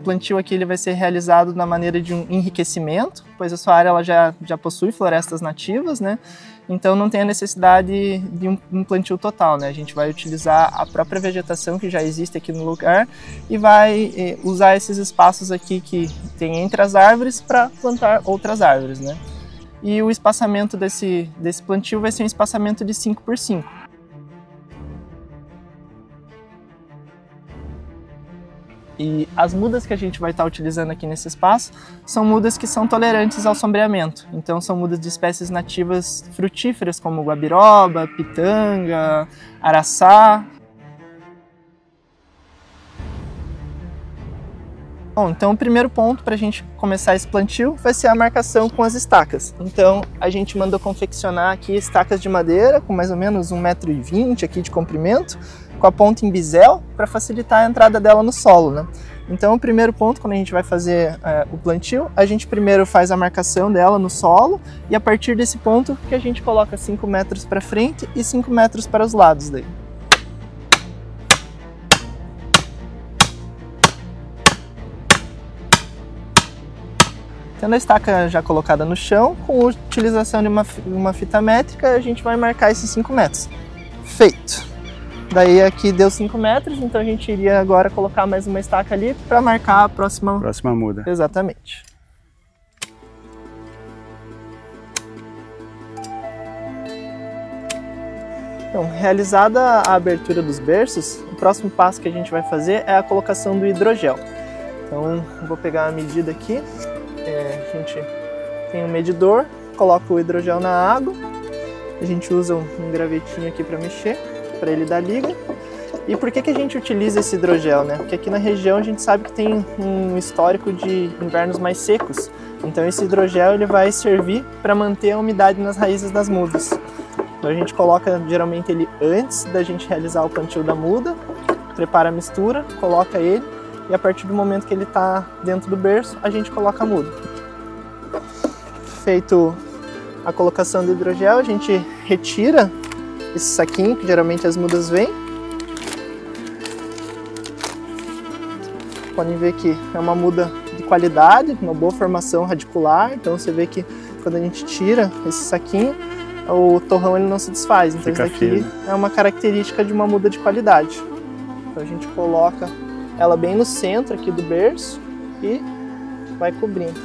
plantio aqui ele vai ser realizado na maneira de um enriquecimento, pois a sua área ela já possui florestas nativas, né? Então não tem a necessidade de um plantio total, né? A gente vai utilizar a própria vegetação que já existe aqui no lugar e vai usar esses espaços aqui que tem entre as árvores para plantar outras árvores, né? E o espaçamento desse plantio vai ser um espaçamento de 5 por 5. E as mudas que a gente vai estar utilizando aqui nesse espaço são mudas que são tolerantes ao sombreamento. Então são mudas de espécies nativas frutíferas como guabiroba, pitanga, araçá. Bom, então o primeiro ponto para a gente começar esse plantio vai ser a marcação com as estacas. Então a gente mandou confeccionar aqui estacas de madeira com mais ou menos 1,20 m aqui de comprimento, com a ponta em bisel para facilitar a entrada dela no solo, né? Então o primeiro ponto, quando a gente vai fazer o plantio, a gente primeiro faz a marcação dela no solo e a partir desse ponto que a gente coloca 5 metros para frente e 5 metros para os lados daí. Tendo a estaca já colocada no chão, com a utilização de uma fita métrica, a gente vai marcar esses 5 metros. Feito! Daí aqui deu 5 metros, então a gente iria agora colocar mais uma estaca ali para marcar a próxima muda. Exatamente. Então, realizada a abertura dos berços, o próximo passo que a gente vai fazer é a colocação do hidrogel. Então, eu vou pegar a medida aqui. A gente tem um medidor, coloca o hidrogel na água, a gente usa um gravetinho aqui para mexer, para ele dar liga. E por que a gente utiliza esse hidrogel, né? Porque aqui na região a gente sabe que tem um histórico de invernos mais secos, então esse hidrogel ele vai servir para manter a umidade nas raízes das mudas. Então a gente coloca geralmente ele antes da gente realizar o plantio da muda, prepara a mistura, coloca ele, e a partir do momento que ele está dentro do berço, a gente coloca a muda. Feito a colocação do hidrogel, a gente retira esse saquinho que geralmente as mudas vêm. Podem ver que é uma muda de qualidade, uma boa formação radicular, então você vê que quando a gente tira esse saquinho, o torrão ele não se desfaz, então isso aqui é uma característica de uma muda de qualidade. Então a gente coloca ela bem no centro aqui do berço e vai cobrindo,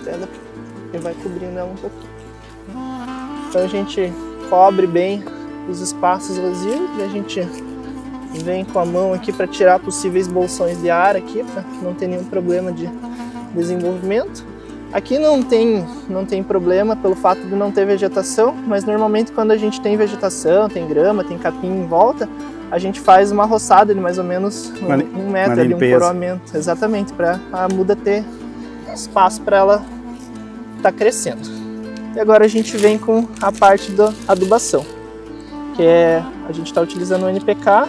e vai cobrindo ela um pouquinho. Então a gente cobre bem os espaços vazios e a gente vem com a mão aqui para tirar possíveis bolsões de ar aqui, para não ter nenhum problema de desenvolvimento. Aqui não tem problema pelo fato de não ter vegetação, mas normalmente quando a gente tem vegetação, tem grama, tem capim em volta, a gente faz uma roçada de mais ou menos um metro, ali, um coroamento, exatamente, para a muda ter espaço para ela estar crescendo. E agora a gente vem com a parte da adubação, que a gente está utilizando o NPK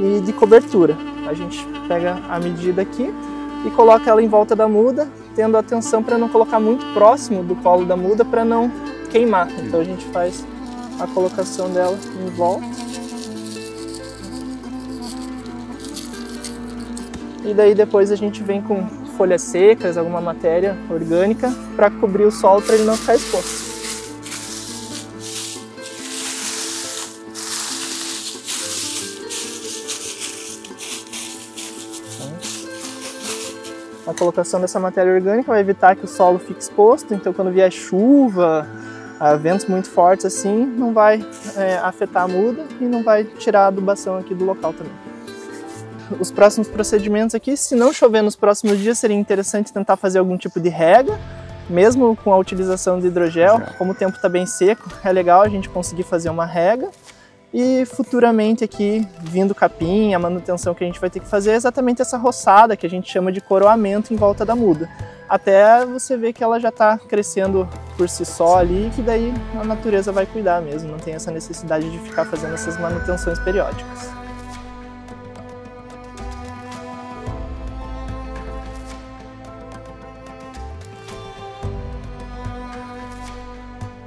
e de cobertura. A gente pega a medida aqui e coloca ela em volta da muda, tendo atenção para não colocar muito próximo do colo da muda para não queimar. Então a gente faz a colocação dela em volta. E daí depois a gente vem com folhas secas, alguma matéria orgânica para cobrir o solo para ele não ficar exposto. A colocação dessa matéria orgânica vai evitar que o solo fique exposto, então quando vier chuva, ventos muito fortes assim, não vai afetar a muda e não vai tirar a adubação aqui do local também. Os próximos procedimentos aqui, se não chover nos próximos dias, seria interessante tentar fazer algum tipo de rega, mesmo com a utilização de hidrogel. Como o tempo está bem seco, é legal a gente conseguir fazer uma rega. E futuramente aqui, vindo capim, a manutenção que a gente vai ter que fazer é exatamente essa roçada que a gente chama de coroamento em volta da muda. Até você ver que ela já está crescendo por si só ali, que daí a natureza vai cuidar mesmo, não tem essa necessidade de ficar fazendo essas manutenções periódicas.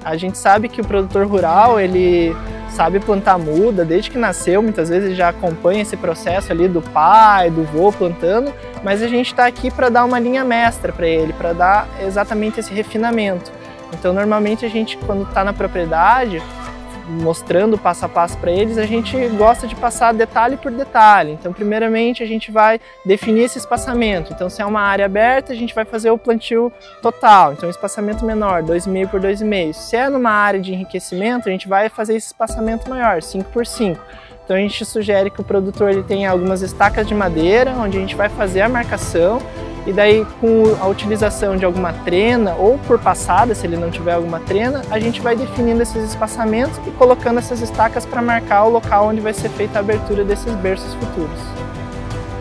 A gente sabe que o produtor rural, ele sabe plantar muda, desde que nasceu, muitas vezes já acompanha esse processo ali do pai, do vô plantando, mas a gente está aqui para dar uma linha mestra para ele, para dar exatamente esse refinamento. Então, normalmente a gente, quando está na propriedade, mostrando passo a passo para eles, a gente gosta de passar detalhe por detalhe. Então, primeiramente, a gente vai definir esse espaçamento. Então, se é uma área aberta, a gente vai fazer o plantio total. Então, espaçamento menor, 2,5 por 2,5. Se é numa área de enriquecimento, a gente vai fazer esse espaçamento maior, 5 por 5. Então, a gente sugere que o produtor ele tenha algumas estacas de madeira, onde a gente vai fazer a marcação. E daí, com a utilização de alguma trena ou por passada, se ele não tiver alguma trena, a gente vai definindo esses espaçamentos e colocando essas estacas para marcar o local onde vai ser feita a abertura desses berços futuros.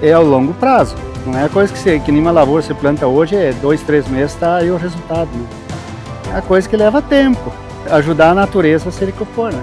É ao longo prazo, não é coisa que nem uma lavoura você planta hoje, 2, 3 meses está aí o resultado, né? É coisa que leva tempo, ajudar a natureza a se recompor, né?